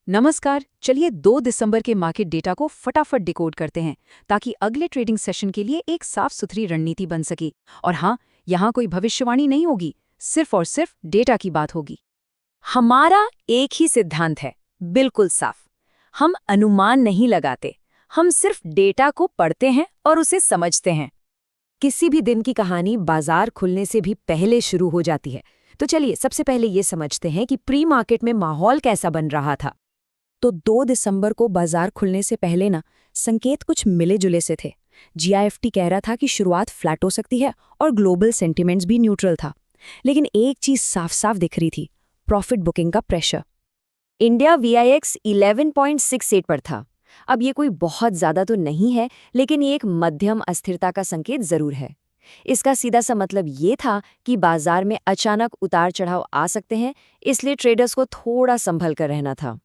नमस्कार। चलिए 2 दिसंबर के मार्केट डेटा को फटाफट डिकोड करते हैं ताकि अगले ट्रेडिंग सेशन के लिए एक साफ सुथरी रणनीति बन सके। और हाँ, यहाँ कोई भविष्यवाणी नहीं होगी, सिर्फ और सिर्फ डेटा की बात होगी। हमारा एक ही सिद्धांत है, बिल्कुल साफ। हम अनुमान नहीं लगाते, हम सिर्फ डेटा को पढ़ते हैं और उसे समझते हैं। किसी भी दिन की कहानी बाजार खुलने से भी पहले शुरू हो जाती है। तो चलिए सबसे पहले ये समझते हैं कि प्री मार्केट में माहौल कैसा बन रहा था। तो 2 दिसंबर को बाजार खुलने से पहले संकेत कुछ मिले जुले से थे। जीआईएफटी कह रहा था कि शुरुआत फ्लैट हो सकती है और ग्लोबल सेंटिमेंट्स भी न्यूट्रल था। लेकिन एक चीज साफ साफ दिख रही थी, प्रॉफिट बुकिंग का प्रेशर। इंडिया वीआईएक्स 11.68 पर था। अब ये कोई बहुत ज्यादा तो नहीं है, लेकिन ये एक मध्यम अस्थिरता का संकेत जरूर है। इसका सीधा सा मतलब ये था कि बाजार में अचानक उतार चढ़ाव आ सकते हैं, इसलिए ट्रेडर्स को थोड़ा संभल कर रहना था।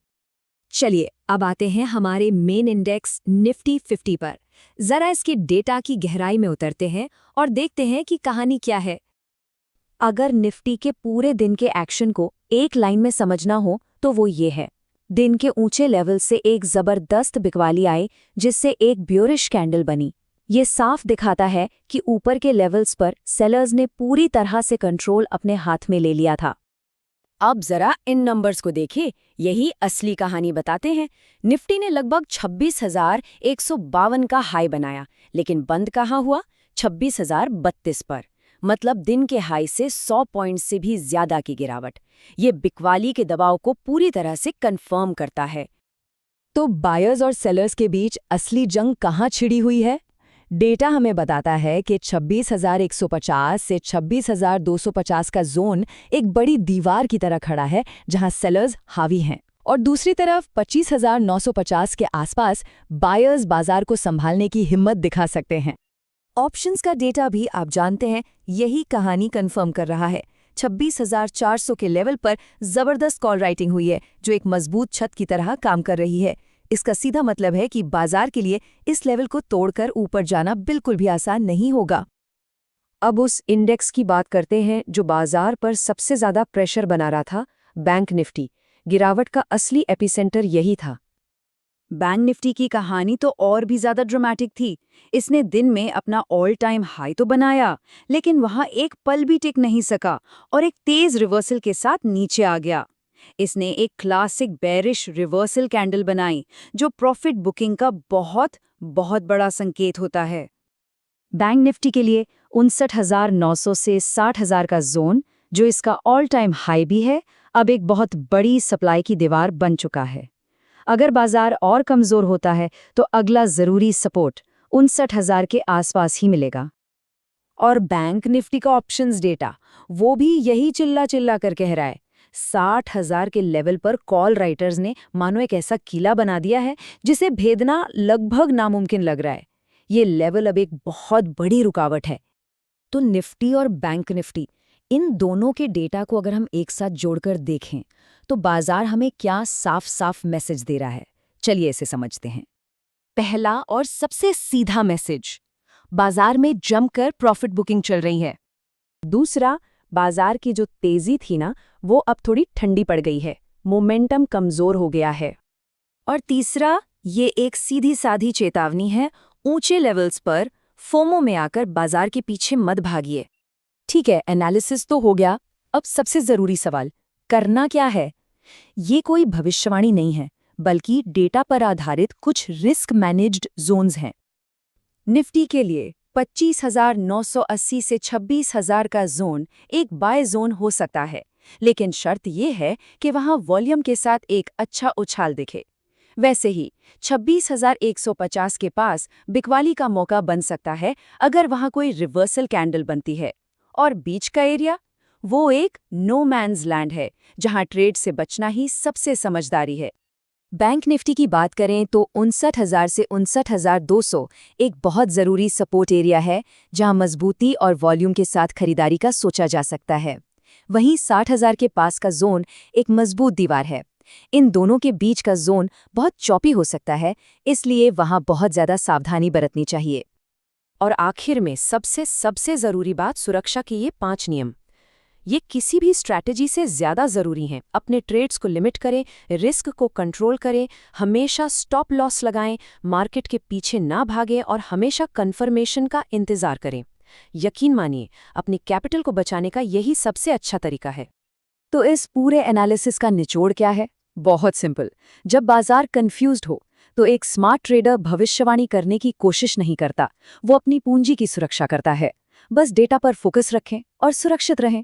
चलिए अब आते हैं हमारे मेन इंडेक्स निफ्टी 50 पर। जरा इसके डेटा की गहराई में उतरते हैं और देखते हैं कि कहानी क्या है। अगर निफ्टी के पूरे दिन के एक्शन को एक लाइन में समझना हो तो वो ये है। दिन के ऊंचे लेवल से एक जबरदस्त बिकवाली आई, जिससे एक ब्यूरिश कैंडल बनी। ये साफ दिखाता है कि ऊपर के लेवल्स पर सेलर्स ने पूरी तरह से कंट्रोल अपने हाथ में ले लिया था। अब जरा इन नंबर्स को देखिए, यही असली कहानी बताते हैं। निफ्टी ने लगभग 26,152 का हाई बनाया, लेकिन बंद कहाँ हुआ? 26,032 पर। मतलब दिन के हाई से 100 पॉइंट से भी ज्यादा की गिरावट। ये बिकवाली के दबाव को पूरी तरह से कंफर्म करता है। तो बायर्स और सेलर्स के बीच असली जंग कहाँ छिड़ी हुई है? डेटा हमें बताता है कि 26,150 से 26,250 का जोन एक बड़ी दीवार की तरह खड़ा है, जहां सेलर्स हावी हैं, और दूसरी तरफ 25,950 के आसपास बायर्स बाजार को संभालने की हिम्मत दिखा सकते हैं। ऑप्शंस का डेटा भी आप जानते हैं, यही कहानी कंफर्म कर रहा है। 26,400 के लेवल पर जबरदस्त कॉल राइटिंग हुई है, जो एक मजबूत छत की तरह काम कर रही है। इसका सीधा मतलब है कि बाजार के लिए इस लेवल को तोड़कर ऊपर जाना बिल्कुल भी आसान नहीं होगा। अब उस इंडेक्स की बात करते हैं जो बाजार पर सबसे ज्यादा प्रेशर बना रहा था, बैंक निफ्टी। गिरावट का असली एपिसेंटर यही था। बैंक निफ्टी की कहानी तो और भी ज्यादा ड्रामेटिक थी। इसने दिन में अपना ऑल टाइम हाई तो बनाया, लेकिन वहां एक पल भी टिक नहीं सका और एक तेज रिवर्सल के साथ नीचे आ गया। इसने एक क्लासिक बेरिश रिवर्सल कैंडल बनाई, जो प्रॉफिट बुकिंग का बहुत बहुत बड़ा संकेत होता है। बैंक निफ्टी के लिए 59,900 से 60,000 का जोन, जो इसका ऑल टाइम हाई भी है, अब एक बहुत बड़ी सप्लाई की दीवार बन चुका है। अगर बाजार और कमजोर होता है तो अगला जरूरी सपोर्ट 59,000 के आसपास ही मिलेगा। और बैंक निफ्टी का ऑप्शंस डेटा, वो भी यही चिल्ला चिल्ला कर कह रहा है। 60,000 के लेवल पर कॉल राइटर्स ने मानो एक ऐसा किला बना दिया है जिसे भेदना लगभग नामुमकिन लग रहा है। ये लेवल अब एक बहुत बड़ी रुकावट है। तो निफ्टी और बैंक निफ्टी, इन दोनों के डेटा को अगर हम एक साथ जोड़कर देखें तो बाजार हमें क्या साफ साफ मैसेज दे रहा है, चलिए इसे समझते हैं। पहला और सबसे सीधा मैसेज, बाजार में जमकर प्रॉफिट बुकिंग चल रही है। दूसरा, बाजार की जो तेजी थी वो अब थोड़ी ठंडी पड़ गई है, मोमेंटम कमजोर हो गया है। और तीसरा, ये एक सीधी साधी चेतावनी है, ऊंचे लेवल्स पर फोमो में आकर बाजार के पीछे मत भागिए। ठीक है, एनालिसिस तो हो गया। अब सबसे जरूरी सवाल, करना क्या है? ये कोई भविष्यवाणी नहीं है, बल्कि डेटा पर आधारित कुछ रिस्क मैनेज्ड जोन्स हैं। निफ्टी के लिए 25,980 से 26,000 का जोन एक बाय जोन हो सकता है, लेकिन शर्त यह है कि वहां वॉल्यूम के साथ एक अच्छा उछाल दिखे। वैसे ही 26,150 के पास बिकवाली का मौका बन सकता है अगर वहां कोई रिवर्सल कैंडल बनती है। और बीच का एरिया, वो एक नो मैन्स लैंड है, जहां ट्रेड से बचना ही सबसे समझदारी है। बैंक निफ्टी की बात करें तो 59,000 से 59,200 एक बहुत ज़रूरी सपोर्ट एरिया है, जहां मजबूती और वॉल्यूम के साथ खरीदारी का सोचा जा सकता है। वहीं 60,000 के पास का जोन एक मजबूत दीवार है। इन दोनों के बीच का जोन बहुत चौपी हो सकता है, इसलिए वहां बहुत ज़्यादा सावधानी बरतनी चाहिए। और आखिर में सबसे ज़रूरी बात, सुरक्षा के ये 5 नियम। ये किसी भी स्ट्रैटेजी से ज़्यादा ज़रूरी हैं। अपने ट्रेड्स को लिमिट करें, रिस्क को कंट्रोल करें, हमेशा स्टॉप लॉस लगाएं, मार्केट के पीछे ना भागें और हमेशा कन्फर्मेशन का इंतज़ार करें। यकीन मानिए, अपने कैपिटल को बचाने का यही सबसे अच्छा तरीका है। तो इस पूरे एनालिसिस का निचोड़ क्या है? बहुत सिंपल। जब बाजार कंफ्यूज्ड हो तो एक स्मार्ट ट्रेडर भविष्यवाणी करने की कोशिश नहीं करता, वो अपनी पूंजी की सुरक्षा करता है। बस डेटा पर फोकस रखें और सुरक्षित रहें।